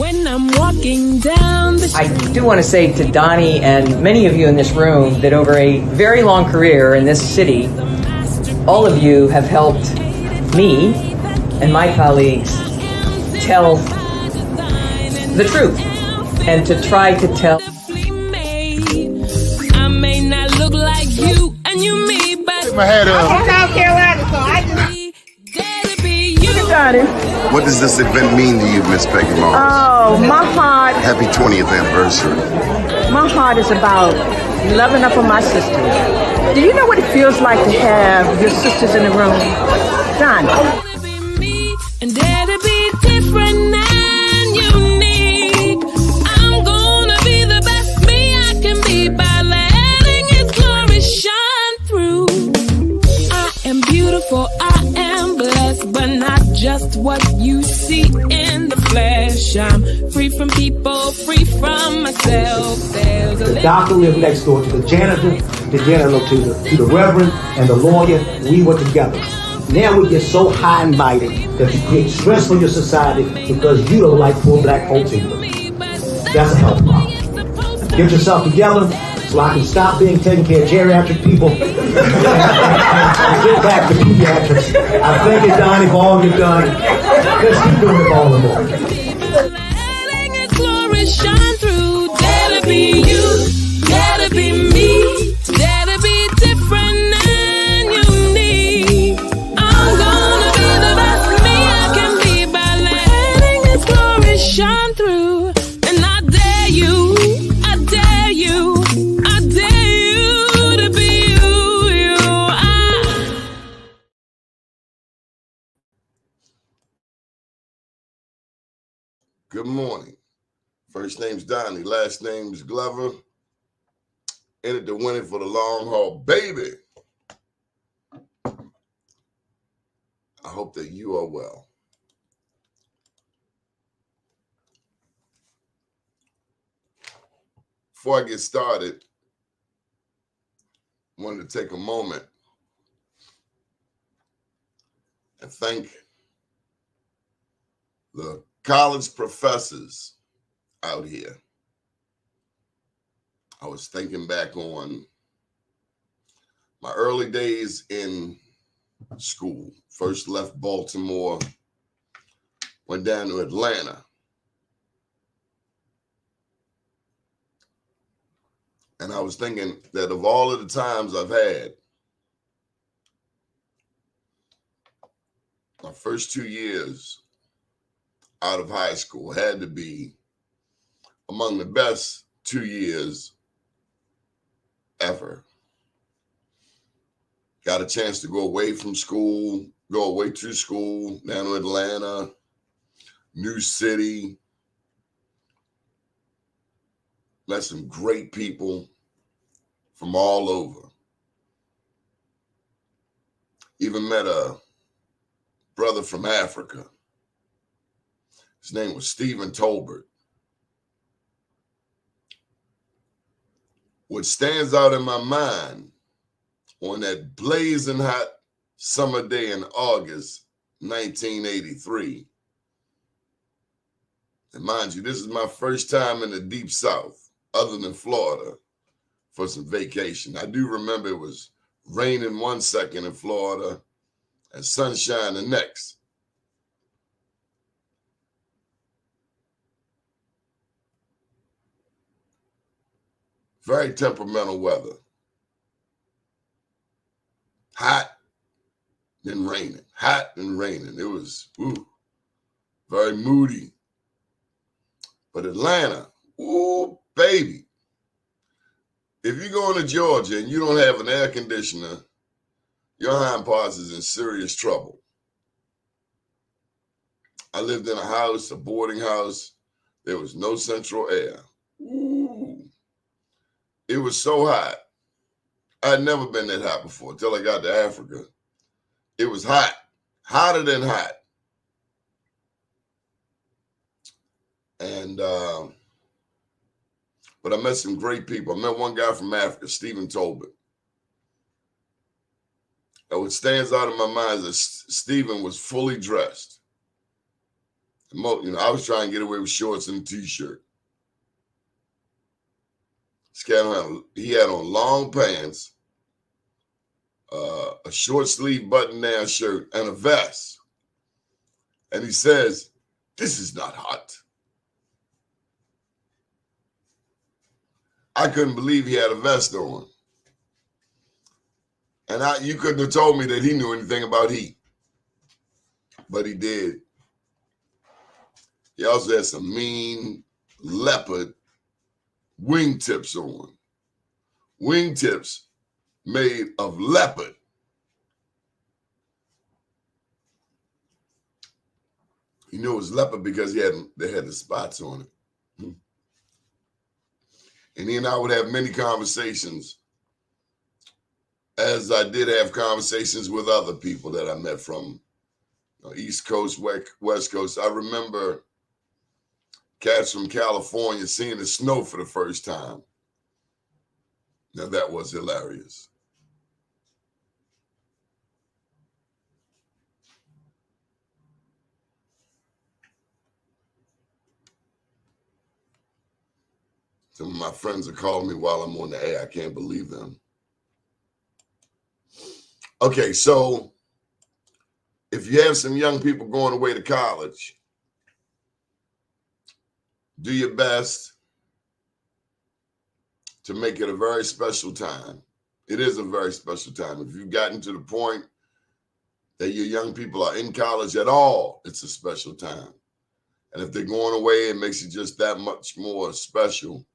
When I'm walking down the street. I do want to say to Donnie and many of you in this room that over a very long career in this city, all of you have helped me and my colleagues tell the truth and to try to tell. I may not look like you and you me, but Put my hat up. I'm from South Carolina, so I just... gotta be you. What does this event mean to you, Miss Peggy Moss? Oh, my heart, Happy 20th anniversary. my heart is about loving up on my sisters. Do you know what it feels like to have your sisters in the room? Don. Gotta be me and dare to be different and unique. I'm gonna be the best me I can be by letting His glory shine through. I am beautiful, I am blessed, but not just what you see in the flesh. I'm free from people, free from myself. There's a The doctor lived next door to the janitor to the reverend and the lawyer. We were together. Now we get so high and mighty that you create stress for your society because you don't like poor black folks either. That's a health problem. Get yourself together so I can stop being taking care of geriatric people and get back to pediatrics. I thank you, Donnie, for all you've done. Let's keep doing it for all the more. letting His glory shine through. Dare to be you, dare to be me, dare to be different and unique. I'm gonna be the best me I can be by letting His glory shine through. And I dare you, I dare you, I dare you to be you. Good morning. First name's Donnie, last name's Glover. Entered the winning for the long haul, baby. I hope that you are well. Before I get started, I wanted to take a moment and thank the college professors out here. I was thinking back on my early days in school. First left Baltimore, went down to Atlanta. And I was thinking that of all of the times I've had, my first 2 years out of high school had to be among the best 2 years ever. Got a chance to go away from school, go away to school, down to Atlanta, new city. Met some great people from all over. Even met a brother from Africa. His name was Stephen Tolbert. What stands out in my mind on that blazing hot summer day in August 1983, and mind you, this is my first time in the deep South, other than Florida, for some vacation. I do remember it was raining one second in Florida and sunshine the next. Very temperamental weather. Hot, then raining. Hot and raining. It was very moody. But Atlanta, baby. If you go into Georgia and you don't have an air conditioner, your hind parts is in serious trouble. I lived in a house, a boarding house. There was no central air. It was so hot. I'd never been that hot before until I got to Africa. It was hot, hotter than hot. And, but I met some great people. I met one guy from Africa, Stephen Tolbert. And what stands out in my mind is that Stephen was fully dressed. I was trying to get away with shorts and a t-shirt. He had on long pants, a short sleeve button-down shirt, and a vest. And he says, "This is not hot." I couldn't believe he had a vest on. And you couldn't have told me that he knew anything about heat. But he did. He also had some mean leopard wingtips on. Wingtips made of leopard. You knew it was leopard because they had the spots on it. And he and I would have many conversations, as I did have conversations with other people that I met from East Coast, West Coast. I remember cats from California seeing the snow for the first time. Now that was hilarious. Some of my friends are calling me while I'm on the air. I can't believe them. Okay, so if you have some young people going away to college, do your best to make it a very special time. It is a very special time. If you've gotten to the point that your young people are in college at all, it's a special time. And if they're going away, it makes it just that much more special.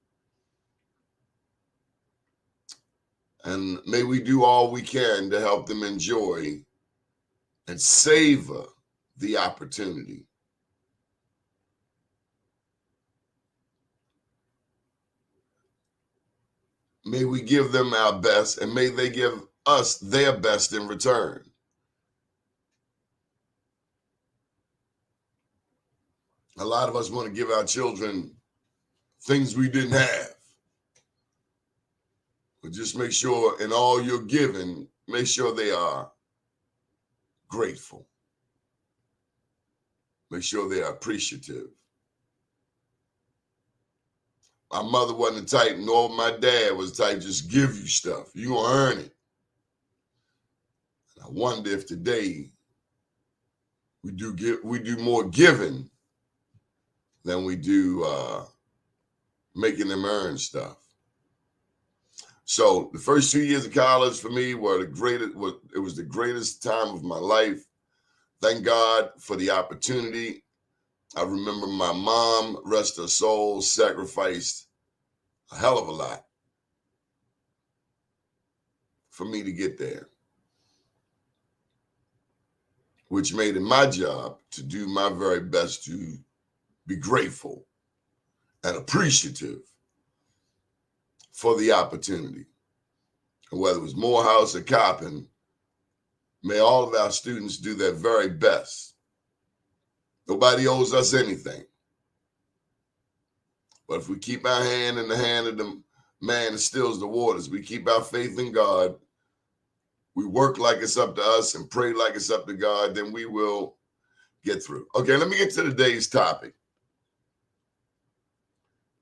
And may we do all we can to help them enjoy and savor the opportunity. May we give them our best, and may they give us their best in return. A lot of us want to give our children things we didn't have. But just make sure in all you're giving, make sure they are grateful. Make sure they are appreciative. My mother wasn't the type, nor my dad was the type, just give you stuff. You're going to earn it. And I wonder if today we do more giving than we do making them earn stuff. So the first 2 years of college for me were it was the greatest time of my life. Thank God for the opportunity. I remember my mom, rest her soul, sacrificed a hell of a lot for me to get there, which made it my job to do my very best to be grateful and appreciative for the opportunity. And whether it was Morehouse or Coppin, may all of our students do their very best. Nobody owes us anything. But if we keep our hand in the hand of the man that stills the waters, we keep our faith in God, we work like it's up to us and pray like it's up to God, then we will get through. Okay, let me get to today's topic.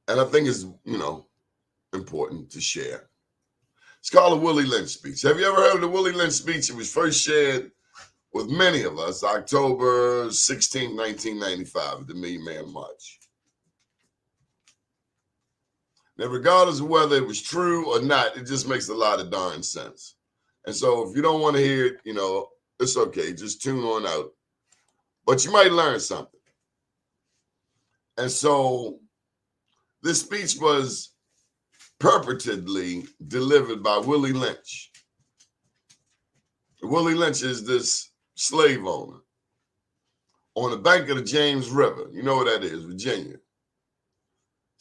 And I think it's, important to share. It's called the Willie Lynch speech. Have you ever heard of the Willie Lynch speech? It was first shared with many of us October 16, 1995 at the Million Man March. Now, regardless of whether it was true or not, it just makes a lot of darn sense. And so if you don't want to hear it, it's okay. Just tune on out. But you might learn something. And so this speech was purportedly delivered by Willie Lynch. Willie Lynch is this slave owner on the bank of the James River. You know what that is, Virginia.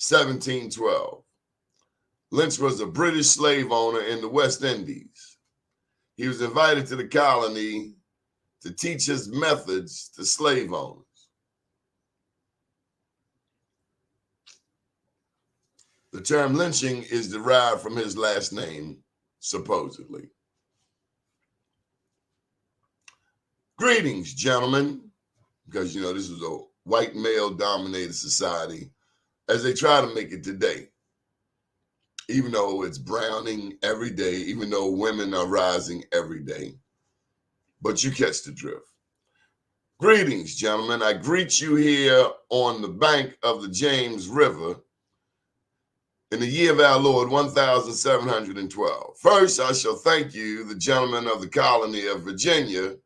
1712. Lynch was a British slave owner in the West Indies. He was invited to the colony to teach his methods to slave owners. The term lynching is derived from his last name, supposedly. Greetings, gentlemen, because, this was white male-dominated society as they try to make it today. Even though it's browning every day, even though women are rising every day. But you catch the drift. Greetings, gentlemen. I greet you here on the bank of the James River in the year of our Lord, 1712. First, I shall thank you, the gentlemen of the colony of Virginia,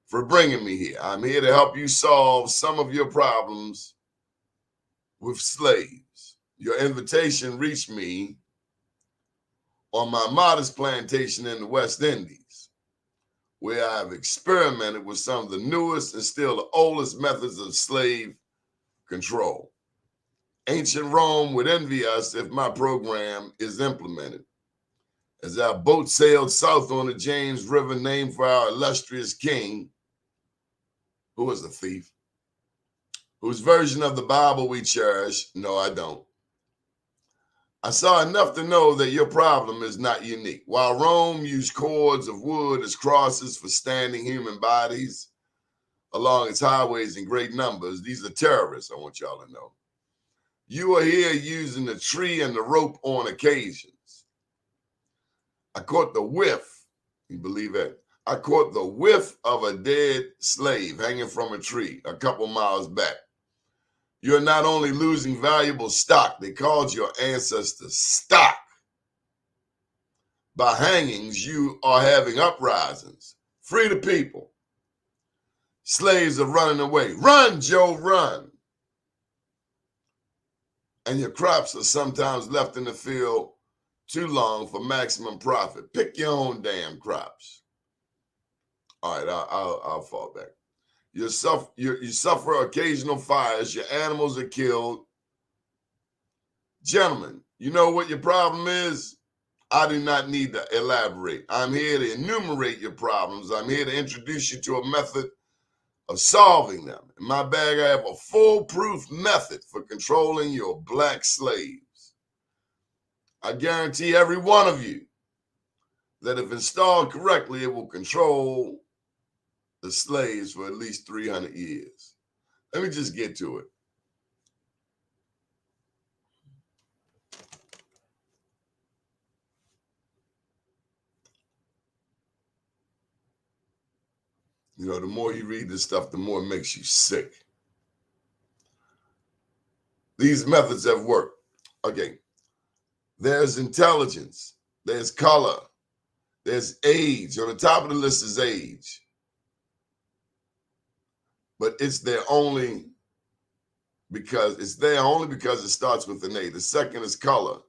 for bringing me here. I'm here to help you solve some of your problems with slaves. Your invitation reached me on my modest plantation in the West Indies, where I have experimented with some of the newest and still the oldest methods of slave control. Ancient Rome would envy us if my program is implemented. As our boat sailed south on the James River, named for our illustrious king, who was a thief, whose version of the Bible we cherish, no, I don't. I saw enough to know that your problem is not unique. While Rome used cords of wood as crosses for standing human bodies along its highways in great numbers, these are terrorists, I want y'all to know. You are here using the tree and the rope on occasions. I caught the whiff, you believe that? I caught the whiff of a dead slave hanging from a tree a couple miles back. You're not only losing valuable stock, they called your ancestors stock. By hangings, you are having uprisings. Free the people. Slaves are running away. Run, Joe, run. And your crops are sometimes left in the field too long for maximum profit. Pick your own damn crops. All right, I'll fall back. You suffer occasional fires. Your animals are killed. Gentlemen, you know what your problem is? I do not need to elaborate. I'm here to enumerate your problems. I'm here to introduce you to a method of solving them. In my bag, I have a foolproof method for controlling your black slaves. I guarantee every one of you that if installed correctly, it will control the slaves for at least 300 years. Let me just get to it. You know, the more you read this stuff, the more it makes you sick. These methods have worked. Okay. There's intelligence. There's color. There's age. On the top of the list is age. But it's there only because it starts with an A. The second is color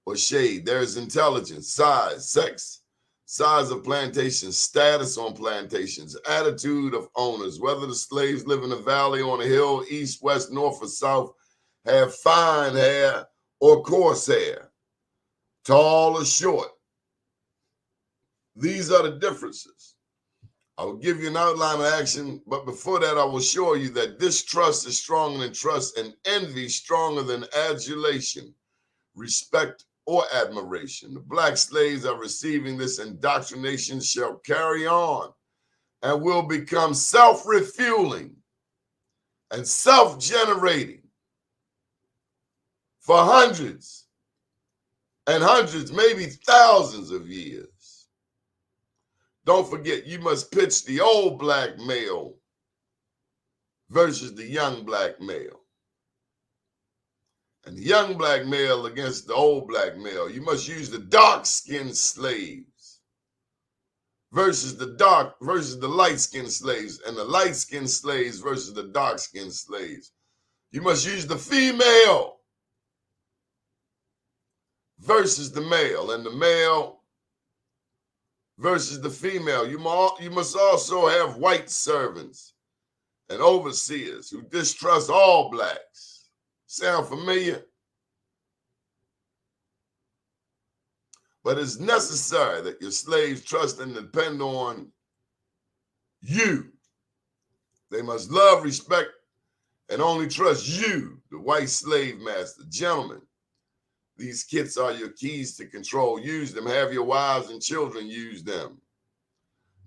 or shade. There's intelligence, size, sex, size of plantations, status on plantations, attitude of owners, whether the slaves live in a valley, on a hill, east, west, north, or south, have fine hair or coarse hair, tall or short. These are the differences. I will give you an outline of action, but before that, I will show you that distrust is stronger than trust and envy stronger than adulation, respect, or admiration. The black slaves are receiving this indoctrination shall carry on and will become self-refueling and self-generating for hundreds and hundreds, maybe thousands of years. Don't forget, you must pitch the old black male versus the young black male. And the young black male against the old black male. You must use the dark-skinned slaves versus the light-skinned slaves, and the light-skinned slaves versus the dark-skinned slaves. You must use the female versus the male, and the male versus the female. You must also have white servants and overseers who distrust all blacks. Sound familiar? But it's necessary that your slaves trust and depend on you. They must love, respect, and only trust you, the white slave master. Gentlemen, these kits are your keys to control. Use them. Have your wives and children use them.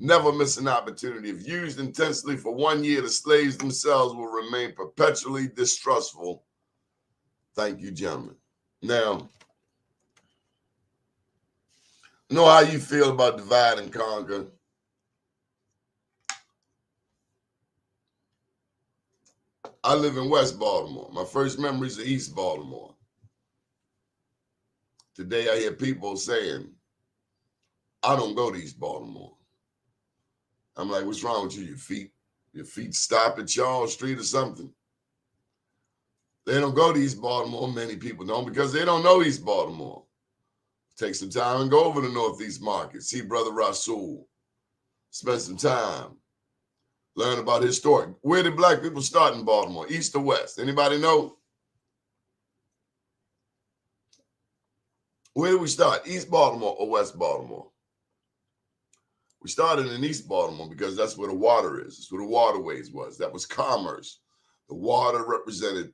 Never miss an opportunity. If used intensely for 1 year, the slaves themselves will remain perpetually distrustful. Thank you, gentlemen. Now, know how you feel about divide and conquer. I live in West Baltimore. My first memories are East Baltimore. Today I hear people saying, I don't go to East Baltimore. I'm like, what's wrong with you? Your feet stop at Charles Street or something? They don't go to East Baltimore. Many people don't because they don't know East Baltimore. Take some time and go over to Northeast Market. See Brother Rasul. Spend some time. Learn about his story. Where did black people start in Baltimore? East or west? Anybody know? Where did we start? East Baltimore or West Baltimore? We started in East Baltimore because that's where the water is. That's where the waterways was. That was commerce. The water represented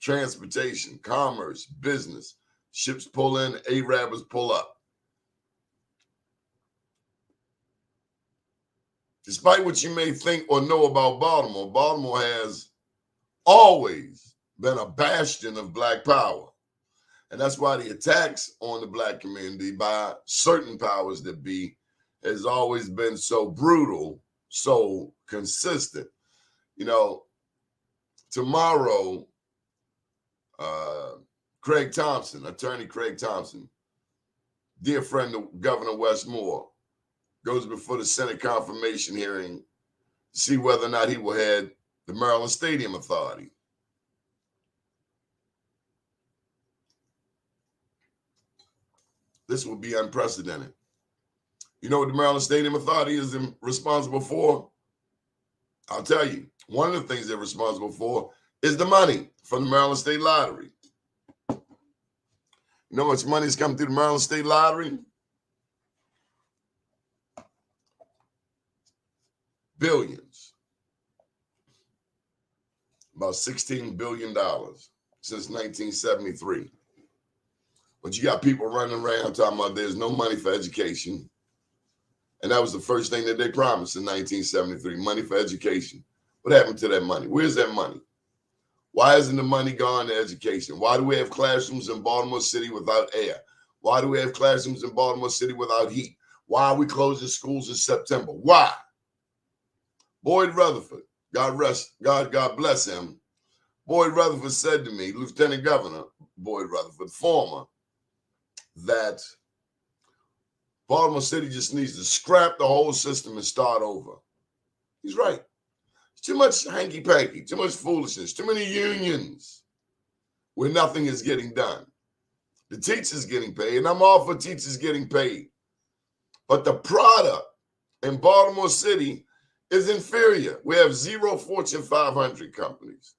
transportation, commerce, business. Ships pull in, Arabs pull up. Despite what you may think or know about Baltimore, Baltimore has always been a bastion of black power. And that's why the attacks on the black community by certain powers that be has always been so brutal, so consistent. You know, tomorrow, Craig Thompson, attorney Craig Thompson, dear friend of Governor Westmore, goes before the Senate confirmation hearing to see whether or not he will head the Maryland Stadium Authority. This will be unprecedented. You know what the Maryland Stadium Authority is responsible for? I'll tell you. One of the things they're responsible for is the money from the Maryland State Lottery. You know how much money has come through the Maryland State Lottery? Billions. About $16 billion since 1973. But you got people running around talking about there's no money for education. And that was the first thing that they promised in 1973, money for education. What happened to that money? Where's that money? Why isn't the money gone to education? Why do we have classrooms in Baltimore City without air? Why do we have classrooms in Baltimore City without heat? Why are we closing schools in September? Why? Boyd Rutherford, God bless him. Boyd Rutherford said to me, Lieutenant Governor Boyd Rutherford, former, that Baltimore City just needs to scrap the whole system and start over. He's right. Too much hanky-panky, too much foolishness, too many unions where nothing is getting done. The teachers getting paid, and I'm all for teachers getting paid. But the product in Baltimore City is inferior. We have 0 Fortune 500 companies.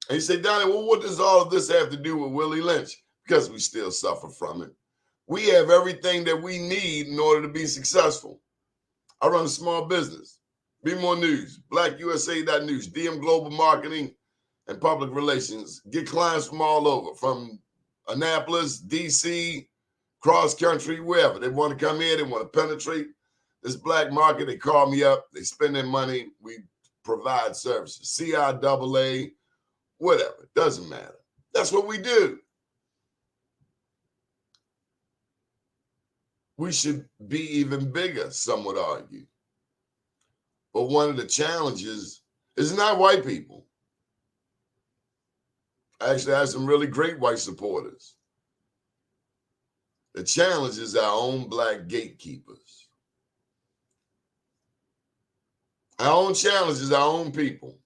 And you say, Donnie, well, what does all of this have to do with Willie Lynch? Because we still suffer from it. We have everything that we need in order to be successful. I run a small business. Be More News, BlackUSA.News, DM Global Marketing and Public Relations. Get clients from all over, from Annapolis, D.C., cross country, wherever. They want to come in, they want to penetrate this black market. They call me up, they spend their money, we provide services. CIAA, whatever, it doesn't matter. That's what we do. We should be even bigger, some would argue. But one of the challenges is not white people. Actually, I have some really great white supporters. The challenge is our own black gatekeepers. Our own challenge is our own people.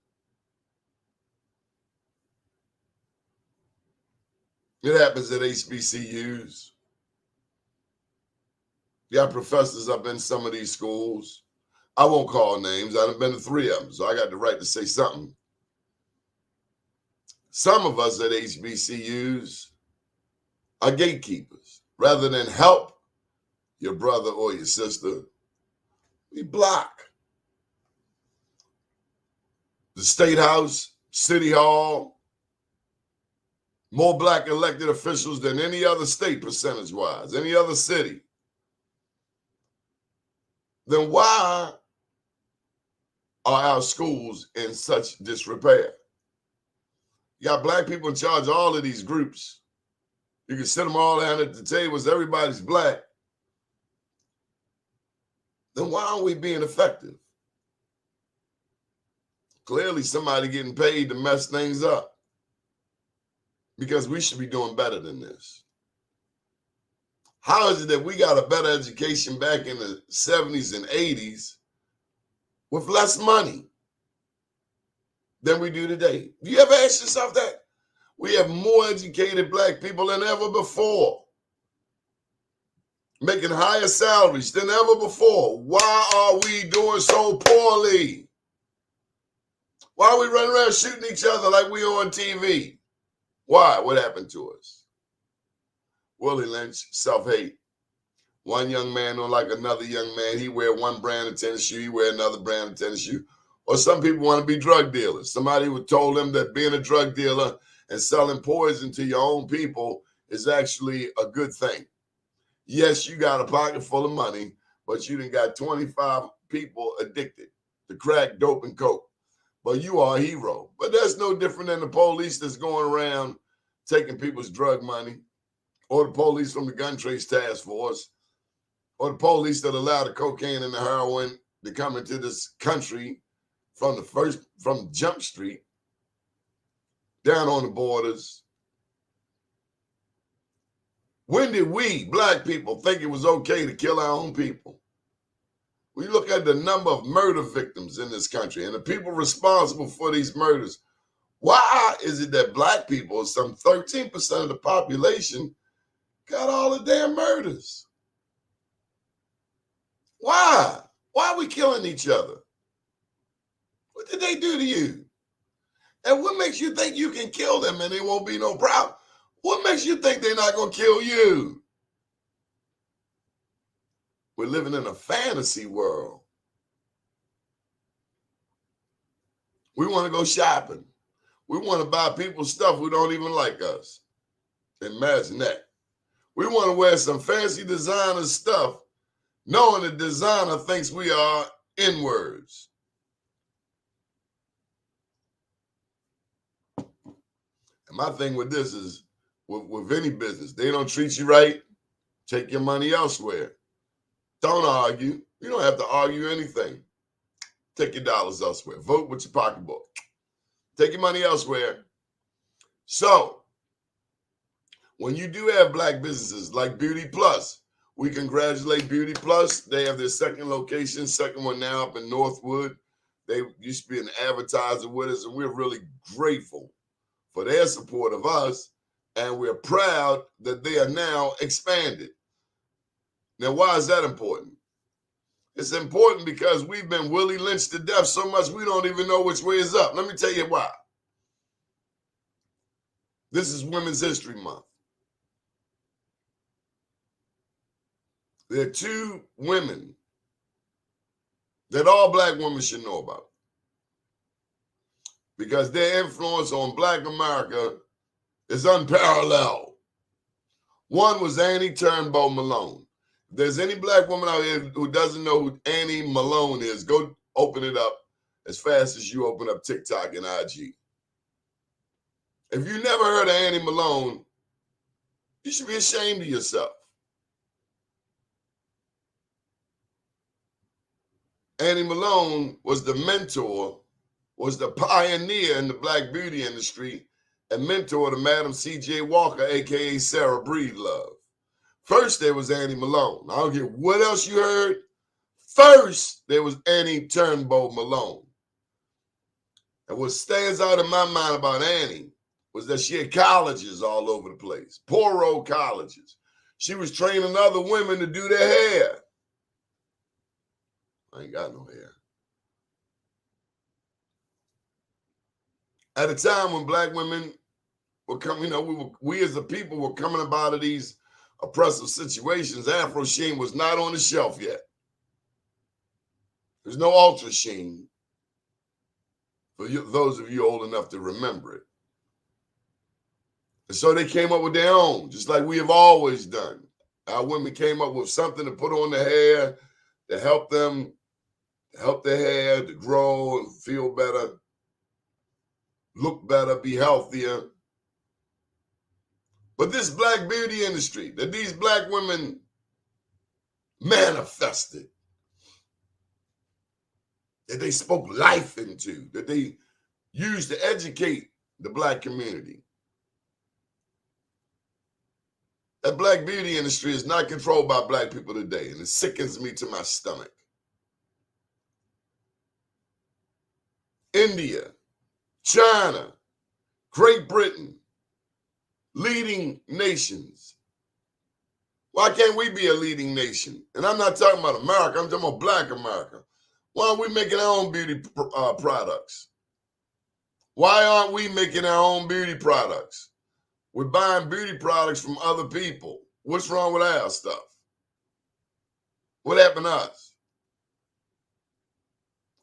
It happens at HBCUs. You got professors up in some of these schools. I won't call names. I've been to 3 of them, so I got the right to say something. Some of us at HBCUs are gatekeepers. Rather than help your brother or your sister, we block. The State House, City Hall, more black elected officials than any other state percentage-wise, any other city. then why are our schools in such disrepair? You got black people in charge of all of these groups. You can sit them all down at the tables. Everybody's black. Then why aren't we being effective? Clearly somebody getting paid to mess things up, because we should be doing better than this. How is it that we got a better education back in the 70s and 80s with less money than we do today? Do you ever ask yourself that? We have more educated black people than ever before, making higher salaries than ever before. Why are we doing so poorly? Why are we running around shooting each other like we on TV? Why? What happened to us? Willie Lynch, self-hate. One young man don't like another young man. He wear one brand of tennis shoe, he wear another brand of tennis shoe. Or some people want to be drug dealers. Somebody who told them that being a drug dealer and selling poison to your own people is actually a good thing. Yes, you got a pocket full of money, but you done got 25 people addicted to crack, dope, and coke. But you are a hero. But that's no different than the police that's going around taking people's drug money, or the police from the Gun Trace Task Force, or the police that allow the cocaine and the heroin to come into this country from Jump Street down on the borders. When did we, black people, think it was okay to kill our own people? We look at the number of murder victims in this country and the people responsible for these murders. Why is it that black people, some 13% of the population, got all the damn murders? Why? Why are we killing each other? What did they do to you? And what makes you think you can kill them and it won't be no problem? What makes you think they're not going to kill you? We're living in a fantasy world. We want to go shopping. We want to buy people stuff who don't even like us. Imagine that. We want to wear some fancy designer stuff, knowing the designer thinks we are N-words. And my thing with this is, with any business, they don't treat you right, take your money elsewhere. Don't argue. You don't have to argue anything. Take your dollars elsewhere. Vote with your pocketbook. Take your money elsewhere. So, when you do have black businesses like Beauty Plus, we congratulate Beauty Plus. They have their second location, second one now up in Northwood. They used to be an advertiser with us, and we're really grateful for their support of us, and we're proud that they are now expanded. Now, why is that important? It's important because we've been Willie Lynch to death so much we don't even know which way is up. Let me tell you why. This is Women's History Month. There are two women that all black women should know about, because their influence on black America is unparalleled. One was Annie Turnbow Malone. If there's any black woman out here who doesn't know who Annie Malone is, go open it up as fast as you open up TikTok and IG. If you never heard of Annie Malone, you should be ashamed of yourself. Annie Malone was the mentor, was the pioneer in the black beauty industry, and mentor to Madam C.J. Walker, a.k.a. Sarah Breedlove. First, there was Annie Malone. I don't care what else you heard. First, there was Annie Turnbow Malone. And what stands out in my mind about Annie was that she had colleges all over the place, poor old colleges. She was training other women to do their hair. I ain't got no hair. At a time when black women were coming, we as a people were coming up out of these oppressive situations. Afro Sheen was not on the shelf yet. There's no Ultra Sheen for those of you old enough to remember it. And so they came up with their own, just like we have always done. Our women came up with something to put on the hair to help them, to help their hair to grow and feel better, look better, be healthier. But this black beauty industry that these black women manifested, that they spoke life into, that they used to educate the black community. That black beauty industry is not controlled by black people today, and it sickens me to my stomach. India, China, Great Britain, leading nations. Why can't we be a leading nation? And I'm not talking about America, I'm talking about black America. Why aren't we making our own beauty products? Why aren't we making our own beauty products? We're buying beauty products from other people. What's wrong with our stuff? What happened to us?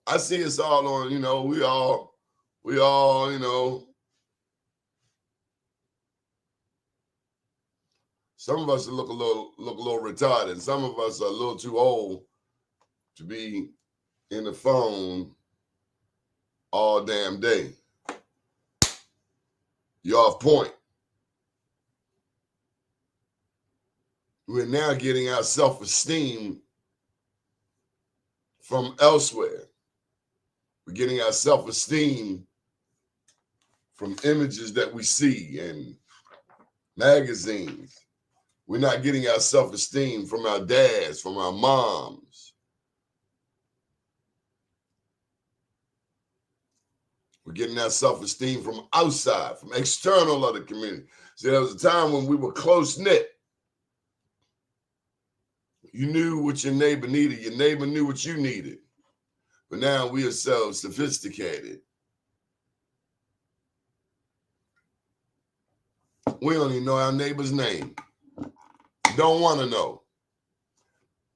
I see us all on, we all, some of us look a little retarded. Some of us are a little too old to be in the phone all damn day. You're off point. We're now getting our self-esteem from elsewhere. We're getting our self-esteem from images that we see in magazines. We're not getting our self-esteem from our dads, from our moms. We're getting our self-esteem from outside, from external of the community. See, there was a time when we were close-knit. You knew what your neighbor needed. Your neighbor knew what you needed. But now we are so sophisticated. We don't even know our neighbor's name. Don't want to know.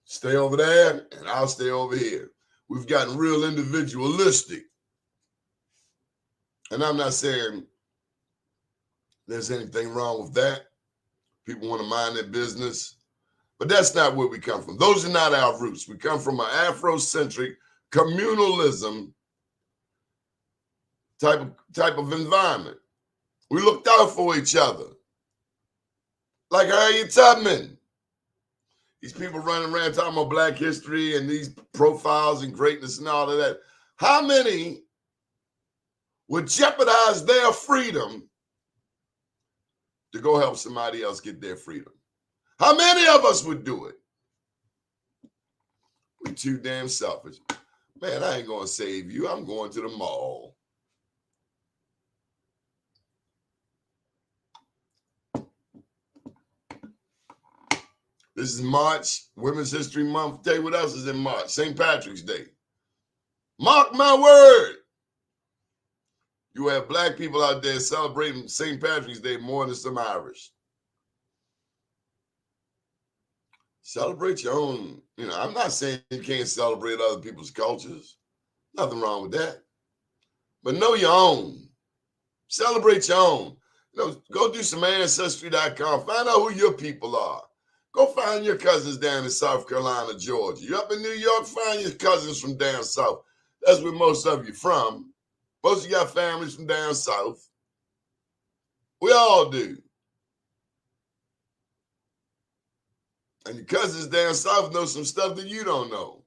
Stay over there and I'll stay over here. We've gotten real individualistic. And I'm not saying there's anything wrong with that. People want to mind their business. But that's not where we come from. Those are not our roots. We come from an Afrocentric communalism type of environment. We looked out for each other. Like Harriet Tubman. These people running around talking about black history and these profiles and greatness and all of that. How many would jeopardize their freedom to go help somebody else get their freedom? How many of us would do it? We're too damn selfish. Man, I ain't going to save you. I'm going to the mall. This is March, Women's History Month. Tell you what else is in March. St. Patrick's Day. Mark my word. You have black people out there celebrating St. Patrick's Day more than some Irish. Celebrate your own. I'm not saying you can't celebrate other people's cultures. Nothing wrong with that. But know your own. Celebrate your own. Go do some Ancestry.com. Find out who your people are. Go find your cousins down in South Carolina, Georgia. You up in New York, find your cousins from down south. That's where most of you from. Most of you got families from down south. We all do. And your cousins down south know some stuff that you don't know.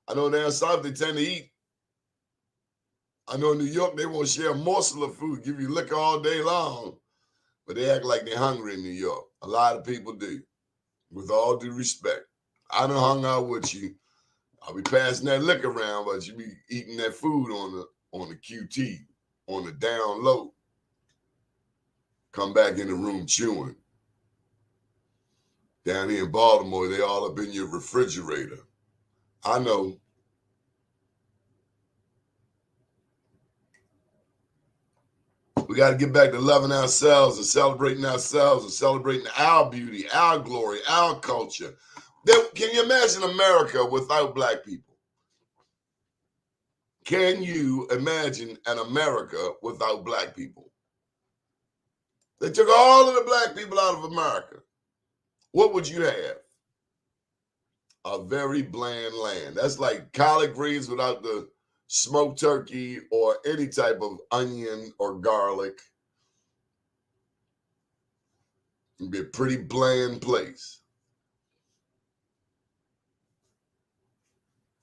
I know down south they tend to eat. I know in New York they won't share a morsel of food, give you liquor all day long. But they act like they're hungry in New York. A lot of people do. With all due respect. I done hung out with you. I'll be passing that liquor around, but you be eating that food on the QT, on the down low. Come back in the room chewing. Down here in Baltimore, they all up in your refrigerator. I know. We got to get back to loving ourselves and celebrating our beauty, our glory, our culture. Can you imagine America without black people? Can you imagine an America without black people? They took all of the black people out of America. What would you have? a very bland land. That's like collard greens without the smoked turkey or any type of onion or garlic. It'd be a pretty bland place.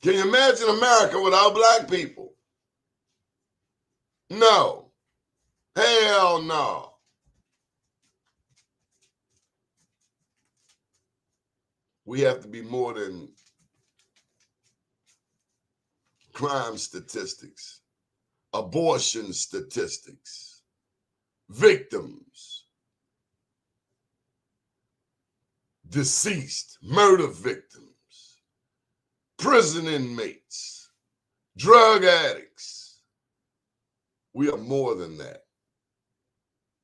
Can you imagine America without black people? No. Hell no. We have to be more than crime statistics, abortion statistics, victims, deceased, murder victims, prison inmates, drug addicts. We are more than that.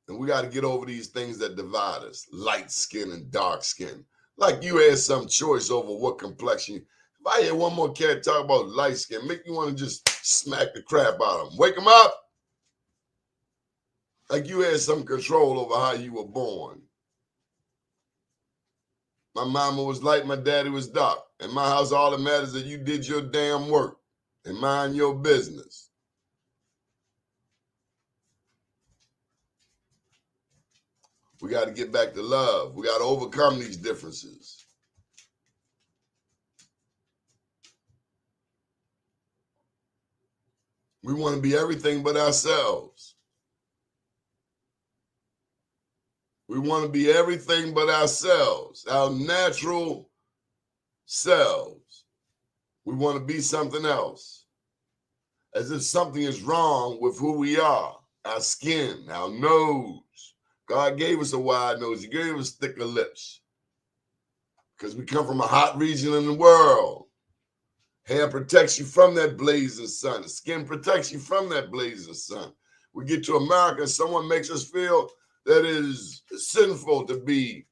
And we got to get over these things that divide us, light skin and dark skin. Like you had some choice over what complexion. If I hear one more cat talk about light skin, make you want to just smack the crap out of them. Wake them up. Like you had some control over how you were born. My mama was light, my daddy was dark. In my house, all that matters is that you did your damn work and mind your business. We got to get back to love. We got to overcome these differences. We want to be everything but ourselves. We want to be everything but ourselves, our natural selves. We want to be something else, as if something is wrong with who we are, our skin, our nose. God gave us a wide nose. He gave us thicker lips because we come from a hot region in the world. Hair protects you from that blazing sun. The skin protects you from that blazing sun. We get to America and someone makes us feel that it is sinful to be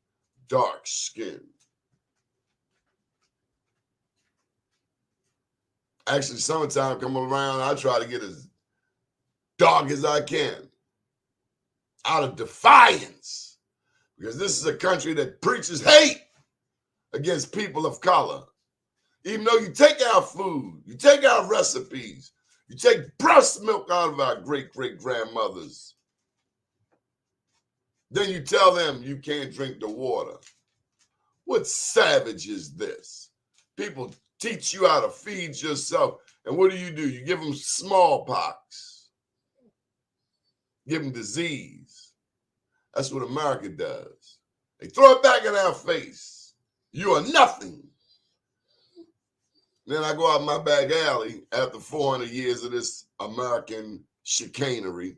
dark skinned. Actually, summertime come around, I try to get as dark as I can, out of defiance, because this is a country that preaches hate against people of color. Even though you take our food, you take our recipes, you take breast milk out of our great-great-grandmothers, then you tell them you can't drink the water. What savage is this? People teach you how to feed yourself, and what do? You give them smallpox, give them disease. That's what America does. They throw it back in our face. You are nothing. Then I go out my back alley after 400 years of this American chicanery,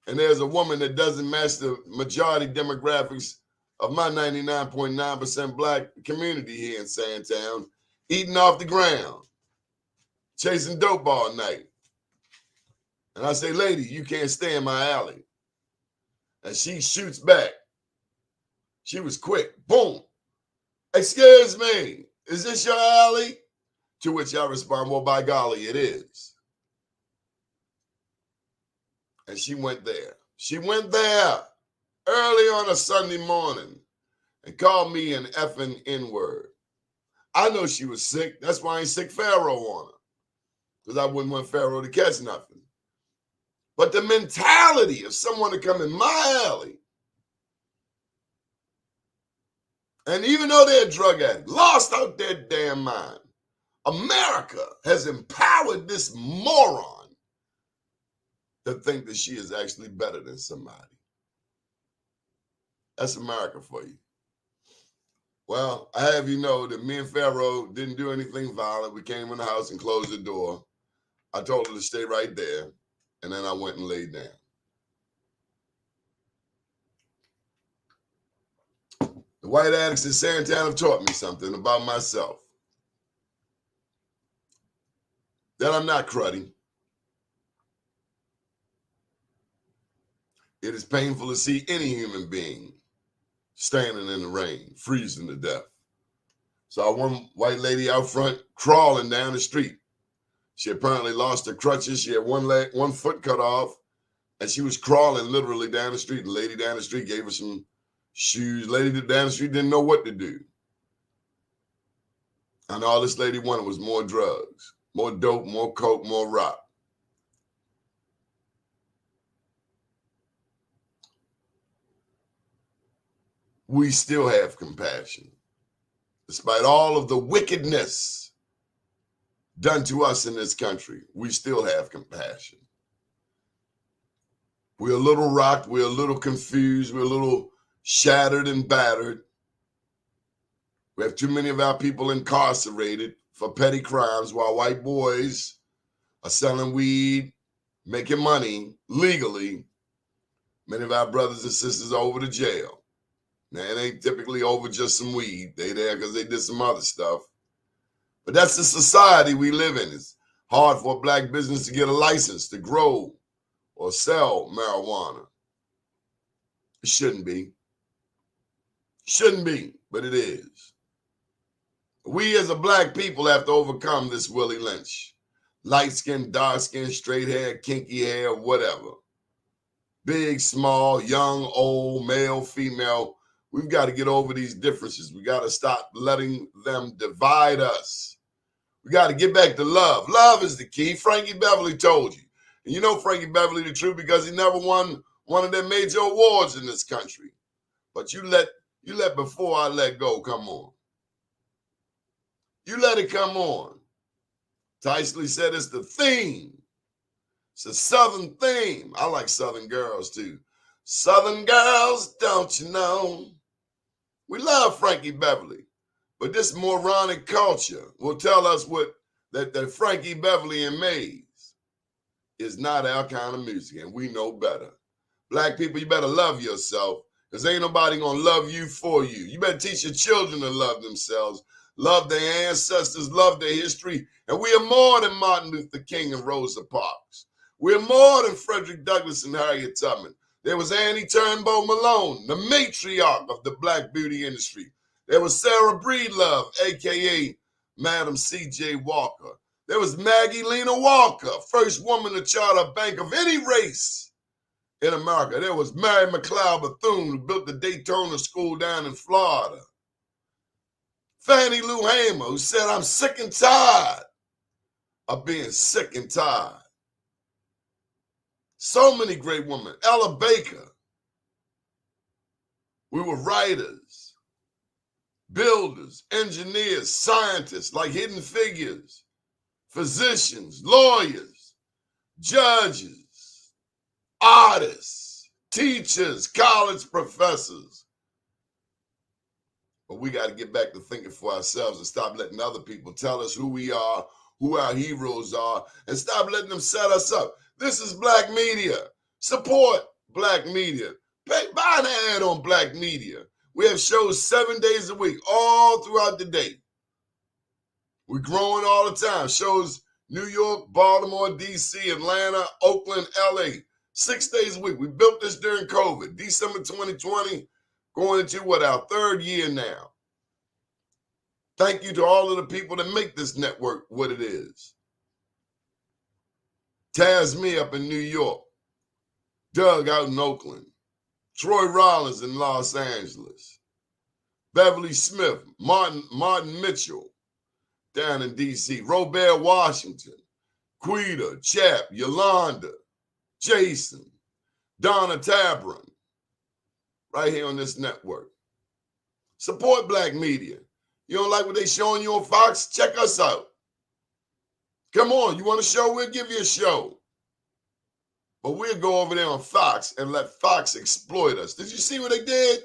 and there's a woman that doesn't match the majority demographics of my 99.9% black community here in Sandtown, eating off the ground, chasing dope all night. And I say, lady, you can't stay in my alley. And she shoots back. She was quick. Boom. Excuse me, is this your alley? To which I respond, well, by golly, it is. And she went there. She went there early on a Sunday morning and called me an effing N-word. I know she was sick. That's why I ain't sick Pharaoh on her, because I wouldn't want Pharaoh to catch nothing. But the mentality of someone to come in my alley, and even though they're a drug addict, lost out their damn mind, America has empowered this moron to think that she is actually better than somebody. That's America for you. Well, I have you know that me and Pharaoh didn't do anything violent. We came in the house and closed the door. I told her to stay right there, and then I went and laid down. The white addicts in Sandtown have taught me something about myself. That I'm not cruddy. It is painful to see any human being standing in the rain, freezing to death. Saw one white lady out front crawling down the street. She apparently lost her crutches. She had one foot cut off, and she was crawling literally down the street. The lady down the street gave her some shoes. Lady down the street didn't know what to do. And all this lady wanted was more drugs, more dope, more coke, more rock. We still have compassion. Despite all of the wickedness done to us in this country, we still have compassion. We're a little rocked, we're a little confused, we're a little shattered and battered. We have too many of our people incarcerated for petty crimes while white boys are selling weed, making money legally. Many of our brothers and sisters are over to jail. Now, it ain't typically over just some weed. They there because they did some other stuff. But that's the society we live in. It's hard for a black business to get a license to grow or sell marijuana. It shouldn't be. Shouldn't be, but it is. We as a black people have to overcome this Willie Lynch. Light skin, dark skin, straight hair, kinky hair, whatever. Big, small, young, old, male, female. We've got to get over these differences. We got to stop letting them divide us. We got to get back to love. Love is the key. Frankie Beverly told you. And you know Frankie Beverly the truth because he never won one of their major awards in this country. But you let Before I Let Go come on. You let it come on. Tyson said it's the theme. It's a Southern theme. I like Southern girls too. Southern girls, don't you know? We love Frankie Beverly, but this moronic culture will tell us that Frankie Beverly and Mays is not our kind of music, and we know better. Black people, you better love yourself, because ain't nobody gonna love you for you. You better teach your children to love themselves, love their ancestors, love their history, and we are more than Martin Luther King and Rosa Parks. We're more than Frederick Douglass and Harriet Tubman. There was Annie Turnbow Malone, the matriarch of the black beauty industry. There was Sarah Breedlove, a.k.a. Madam C.J. Walker. There was Maggie Lena Walker, first woman to charter a bank of any race in America. There was Mary McLeod Bethune, who built the Daytona School down in Florida. Fannie Lou Hamer, who said, I'm sick and tired of being sick and tired. So many great women. Ella Baker. We were writers, builders, engineers, scientists like Hidden Figures, physicians, lawyers, judges, artists, teachers, college professors. But we got to get back to thinking for ourselves and stop letting other people tell us who we are, who our heroes are, and stop letting them set us up. This is black media. Support black media. Buy an ad on black media. We have shows 7 days a week, all throughout the day. We're growing all the time. Shows New York, Baltimore, D.C., Atlanta, Oakland, L.A. 6 days a week. We built this during COVID. December 2020, going into our third year now. Thank you to all of the people that make this network what it is. Taz Me up in New York, Doug out in Oakland, Troy Rollins in Los Angeles, Beverly Smith, Martin Mitchell down in D.C., Robert Washington, Quita, Chap, Yolanda, Jason, Donna Tabron, right here on this network. Support black media. You don't like what they showing you on Fox? Check us out. Come on, you want a show? We'll give you a show. But we'll go over there on Fox and let Fox exploit us. Did you see what they did?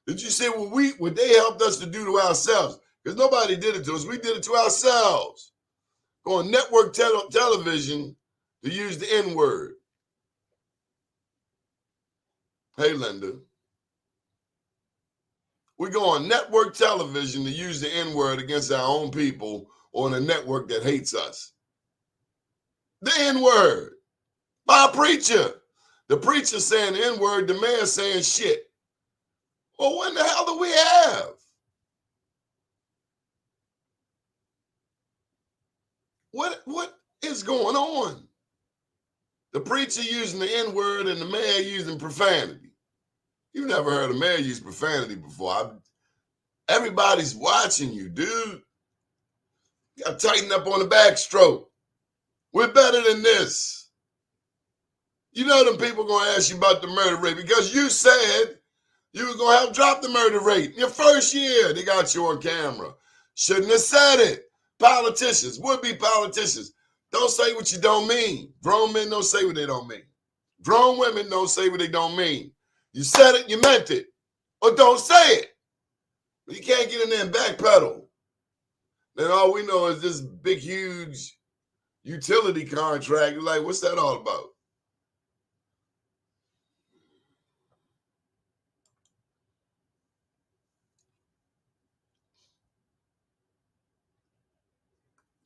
Did you see what they helped us to do to ourselves? Because nobody did it to us. We did it to ourselves. Go on network television to use the N-word. Hey, Linda. We go on network television to use the N-word against our own people on a network that hates us. The N-word by a preacher. The preacher saying the N-word, the mayor saying shit. Well, what the hell do we have? What is going on? The preacher using the N-word and the mayor using profanity. You've never heard a mayor use profanity before. Everybody's watching you, dude. Got to tighten up on the backstroke. We're better than this. You know them people going to ask you about the murder rate because you said you were going to help drop the murder rate. In your first year, they got you on camera. Shouldn't have said it. Politicians, would-be politicians, don't say what you don't mean. Grown men don't say what they don't mean. Grown women don't say what they don't mean. You said it, you meant it. Or don't say it. But you can't get in there and backpedal. Then all we know is this big, huge utility contract. You're like, what's that all about?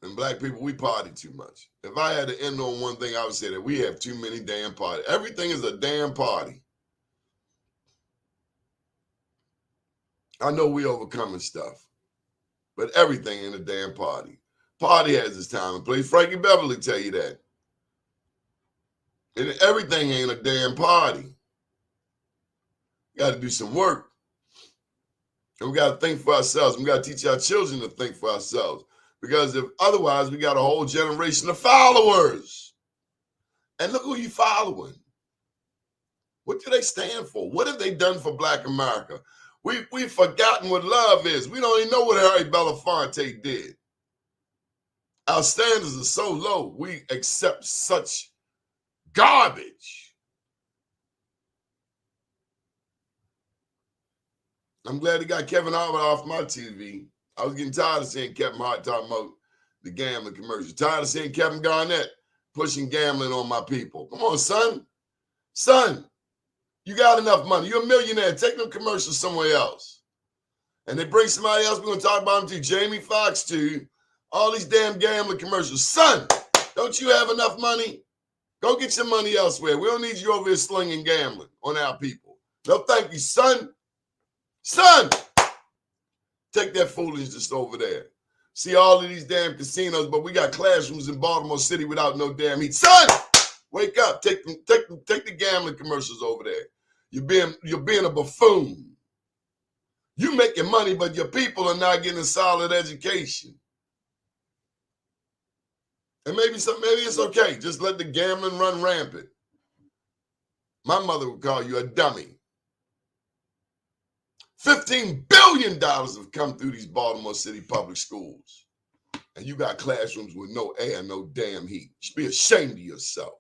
And black people, we party too much. If I had to end on one thing, I would say that we have too many damn parties. Everything is a damn party. I know we overcoming stuff, but everything in a damn party. Party has its time and place. Frankie Beverly tell you that. And everything ain't a damn party. Got to do some work. And we got to think for ourselves. We got to teach our children to think for ourselves. Because if otherwise, we got a whole generation of followers. And look who you following. What do they stand for? What have they done for Black America? We've forgotten what love is. We don't even know what Harry Belafonte did. Our standards are so low, we accept such garbage. I'm glad they got Kevin Hart off my TV. I was getting tired of seeing Kevin Hart talking about the gambling commercial. Tired of seeing Kevin Garnett pushing gambling on my people. Come on, son. Son, you got enough money. You're a millionaire. Take them commercials somewhere else. And they bring somebody else. We're going to talk about them too. Jamie Foxx too. All these damn gambling commercials. Son, don't you have enough money? Go get your money elsewhere. We don't need you over here slinging gambling on our people. No, thank you, son. Son, take that foolishness over there. See all of these damn casinos, but we got classrooms in Baltimore City without no damn heat. Son, wake up. Take the gambling commercials over there. You're being a buffoon. You making money, but your people are not getting a solid education. And maybe it's okay. Just let the gambling run rampant. My mother would call you a dummy. $15 billion have come through these Baltimore City public schools. And you got classrooms with no air, no damn heat. You should be ashamed of yourself.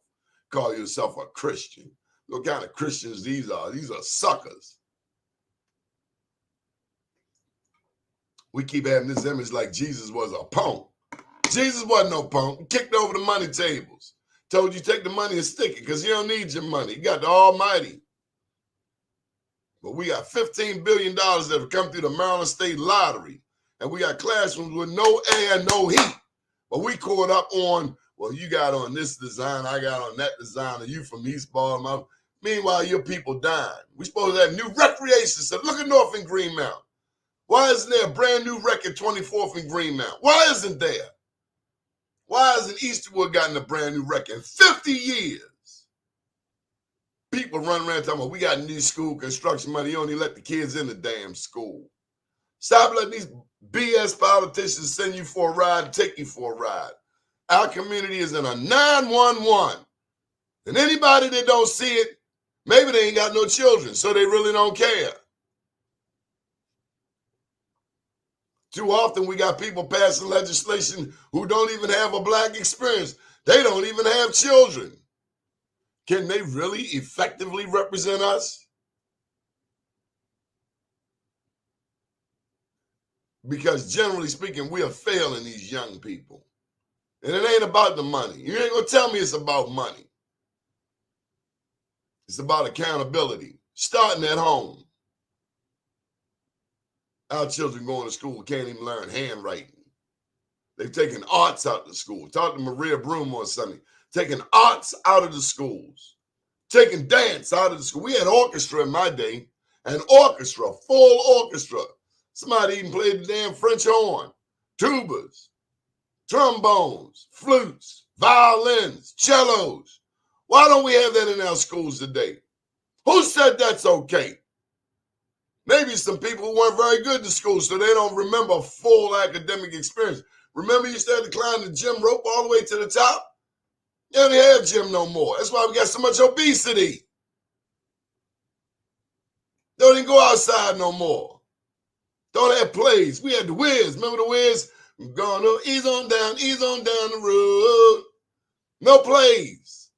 Call yourself a Christian. What kind of Christians these are? These are suckers. We keep having this image like Jesus was a punk. Jesus wasn't no punk. He kicked over the money tables. Told you take the money and stick it because you don't need your money. You got the Almighty. But we got $15 billion that have come through the Maryland State Lottery. And we got classrooms with no air, no heat. But we caught up on, well, you got on this design, I got on that design, and you from East Baltimore. Meanwhile, your people dying. We supposed to have new recreation centers. Look at North and Greenmount. Why isn't there a brand new rec at 24th and Greenmount? Why isn't there? Why hasn't Easterwood gotten a brand new rec in 50 years? People run around talking about we got new school construction money. You only let the kids in the damn school. Stop letting these BS politicians send you for a ride and take you for a ride. Our community is in a 911. And anybody that don't see it, maybe they ain't got no children, so they really don't care. Too often we got people passing legislation who don't even have a Black experience. They don't even have children. Can they really effectively represent us? Because generally speaking, we are failing these young people. And it ain't about the money. You ain't gonna tell me it's about money. It's about accountability, starting at home. Our children going to school can't even learn handwriting. They've taken arts out of the school. Talk to Maria Broom on Sunday. Taking arts out of the schools. Taking dance out of the school. We had orchestra in my day. An orchestra, full orchestra. Somebody even played the damn French horn. Tubas, trombones, flutes, violins, cellos. Why don't we have that in our schools today? Who said that's okay? Maybe some people who weren't very good in school, so they don't remember full academic experience. Remember, you used to have to climb the gym rope all the way to the top? You don't have gym no more. That's why we got so much obesity. Don't even go outside no more. Don't have plays. We had the Wiz. Remember the Wiz? I'm gonna ease on down the road. No plays.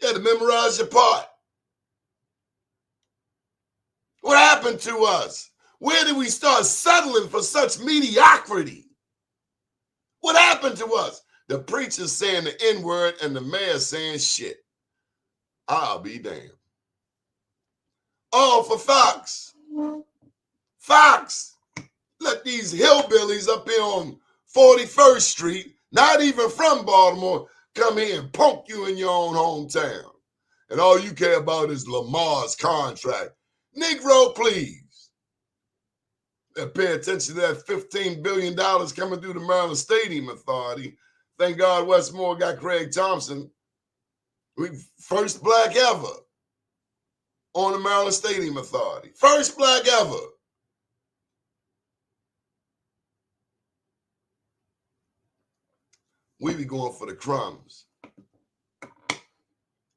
You had to memorize your part. What happened to us? Where did we start settling for such mediocrity? What happened to us? The preacher saying the N-word and the mayor saying shit. I'll be damned. All for Fox. Fox. Let these hillbillies up here on 41st Street, not even from Baltimore, come here and punk you in your own hometown. And all you care about is Lamar's contract. Negro, please. Pay attention to that $15 billion coming through the Maryland Stadium Authority. Thank God Westmore got Craig Thompson. We first black ever on the Maryland Stadium Authority. First black ever. We be going for the crumbs.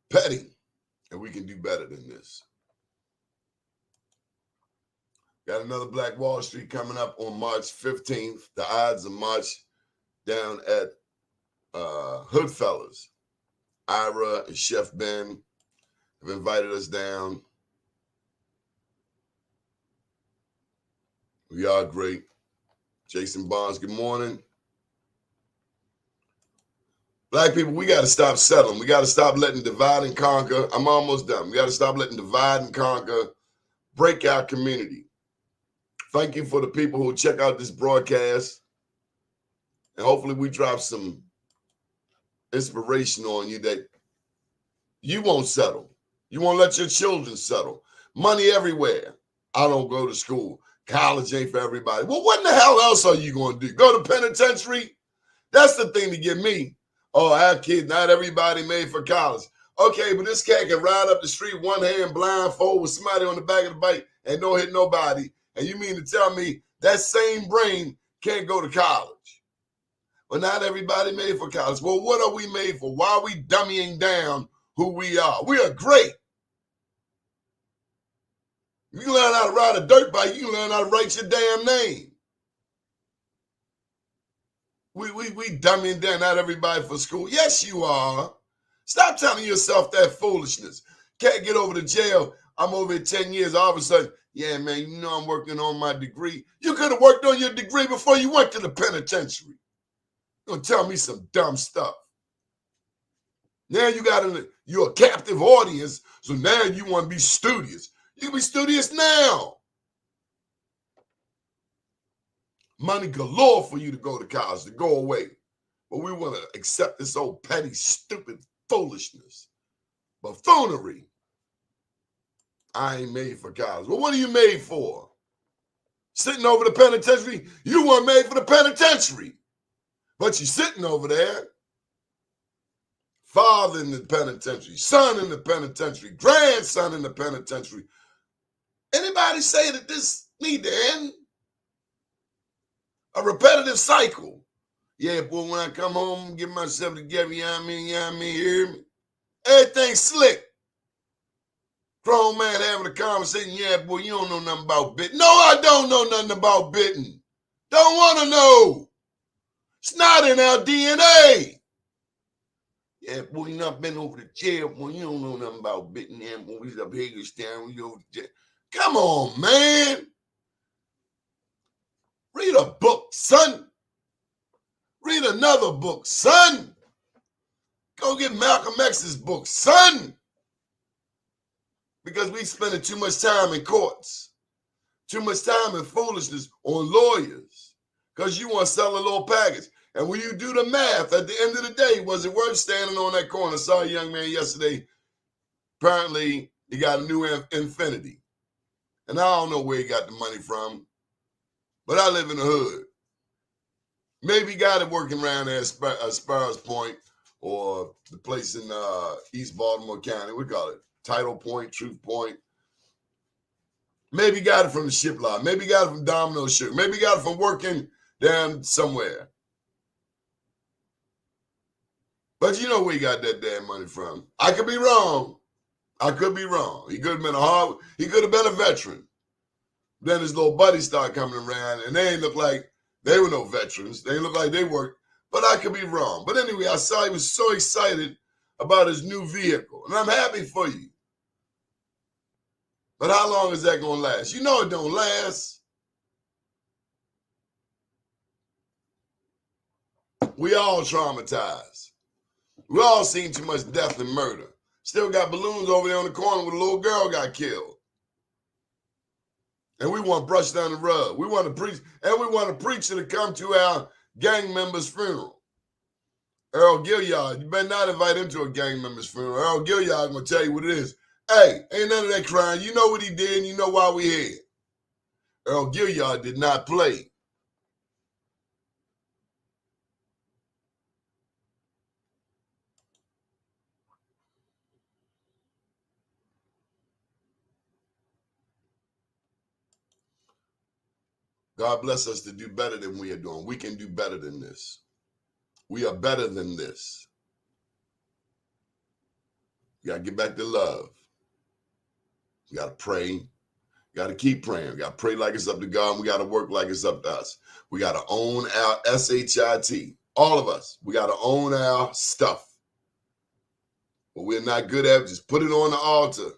Petty. And we can do better than this. Got another Black Wall Street coming up on March 15th. The odds of March down at Hoodfellas. Ira and Chef Ben have invited us down. We are great. Jason Barnes, good morning. Black people, we got to stop settling. We got to stop letting divide and conquer. I'm almost done. We got to stop letting divide and conquer break our community. Thank you for the people who check out this broadcast. And hopefully we drop some inspiration on you that you won't settle. You won't let your children settle. Money everywhere. I don't go to school. College ain't for everybody. Well, what in the hell else are you going to do? Go to penitentiary? That's the thing to get me. Oh, our kids, not everybody made for college. Okay, but this cat can ride up the street one hand blindfold with somebody on the back of the bike and don't hit nobody. And you mean to tell me that same brain can't go to college? Well, not everybody made for college. Well, what are we made for? Why are we dummying down who we are? We are great. If you learn how to ride a dirt bike, you can learn how to write your damn name. We dumbing down not everybody for school. Yes, you are. Stop telling yourself that foolishness. Can't get over to jail. I'm over here 10 years. All of a sudden, yeah, man, you know I'm working on my degree. You could have worked on your degree before you went to the penitentiary. You're going to tell me some dumb stuff. Now you're a captive audience, so now you want to be studious. You can be studious now. Money galore for you to go to college, to go away. But we want to accept this old petty, stupid foolishness. Buffoonery. I ain't made for college. Well, what are you made for? Sitting over the penitentiary? You weren't made for the penitentiary. But you're sitting over there. Father in the penitentiary, son in the penitentiary, grandson in the penitentiary. Anybody say that this need to end? A repetitive cycle. Yeah, boy, when I come home, get myself together, you know what I mean, hear me? Everything slick. Grown man having a conversation, yeah, boy, you don't know nothing about bitten. No, I don't know nothing about bitten. Don't want to know. It's not in our DNA. Yeah, boy, you not been over to jail, boy, you don't know nothing about bitten. Yeah, boy, we up here staring, we over to jail. Come on, man. Read a book, son. Read another book, son. Go get Malcolm X's book, son. Because we spending too much time in courts. Too much time in foolishness on lawyers. Because you want to sell a little package. And when you do the math, at the end of the day, was it worth standing on that corner? I saw a young man yesterday. Apparently, he got a new Infinity. And I don't know where he got the money from. But I live in the hood. Maybe he got it working around there at Sparrows Point or the place in East Baltimore County. We call it Title Point, Truth Point. Maybe he got it from the ship lot. Maybe he got it from Domino's Sugar. Maybe he got it from working down somewhere. But you know where he got that damn money from. I could be wrong. I could be wrong. He could have been he could have been a veteran. Then his little buddies started coming around, and they ain't look like they were no veterans. They ain't look like they worked. But I could be wrong. But anyway, I saw he was so excited about his new vehicle. And I'm happy for you. But how long is that going to last? You know it don't last. We all traumatized. We all seen too much death and murder. Still got balloons over there on the corner where a little girl got killed. And we want to brush down the rug. We want to preach, and we want a preacher to come to our gang member's funeral. Earl Gilliard, you better not invite him to a gang member's funeral. Earl Gilliard going to tell you what it is. Hey, ain't none of that crying. You know what he did, and you know why we here. Earl Gilliard did not play. God bless us to do better than we are doing. We can do better than this. We are better than this. You got to get back to love. You got to pray. You got to keep praying. We got to pray like it's up to God, and we got to work like it's up to us. We got to own our SHIT. All of us. We got to own our stuff. What we're not good at, just put it on the altar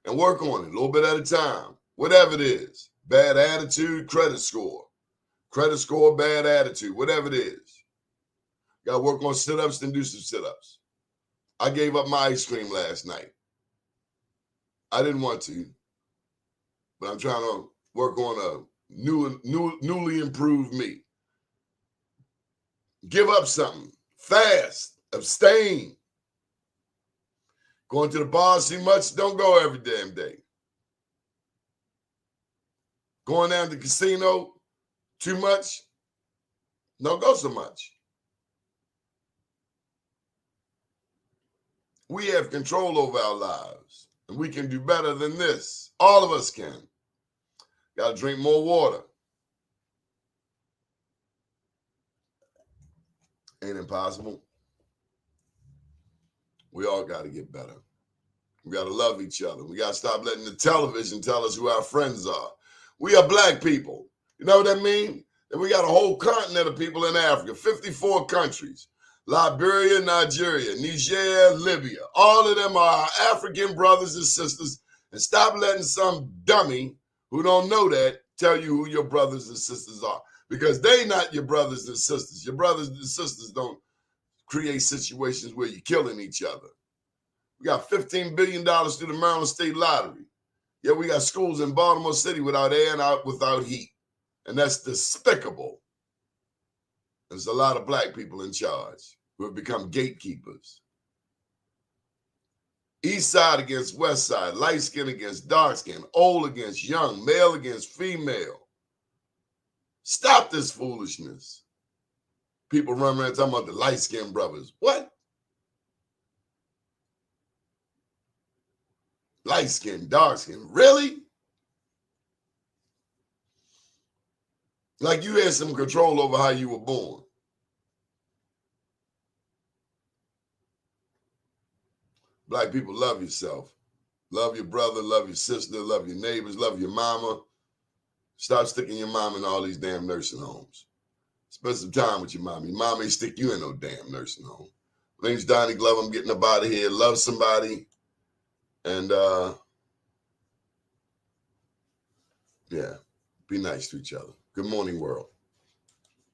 and work on it a little bit at a time. Whatever it is. Bad attitude, credit score. Credit score, bad attitude, whatever it is. Got to work on sit-ups, then do some sit-ups. I gave up my ice cream last night. I didn't want to, but I'm trying to work on a newly improved me. Give up something. Fast. Abstain. Going to the bars too much, don't go every damn day. Going down to the casino too much, don't go so much. We have control over our lives, and we can do better than this. All of us can. Got to drink more water. Ain't impossible. We all got to get better. We got to love each other. We got to stop letting the television tell us who our friends are. We are black people. You know what I mean? And we got a whole continent of people in Africa, 54 countries. Liberia, Nigeria, Niger, Libya. All of them are our African brothers and sisters. And stop letting some dummy who don't know that tell you who your brothers and sisters are. Because they not your brothers and sisters. Your brothers and sisters don't create situations where you're killing each other. We got $15 billion through the Maryland State Lottery. Yeah, we got schools in Baltimore City without air and without heat. And that's despicable. There's a lot of black people in charge who have become gatekeepers. East side against west side, light skin against dark skin, old against young, male against female. Stop this foolishness. People run around talking about the light-skinned brothers. What? Light skin, dark skin. Really? Like you had some control over how you were born. Black people, love yourself. Love your brother, love your sister, love your neighbors, love your mama. Stop sticking your mom in all these damn nursing homes. Spend some time with your mom. Your mom ain't stick you in no damn nursing home. My name's Donnie Glover. I'm getting up out of here. Love somebody. And, yeah, be nice to each other. Good morning, world.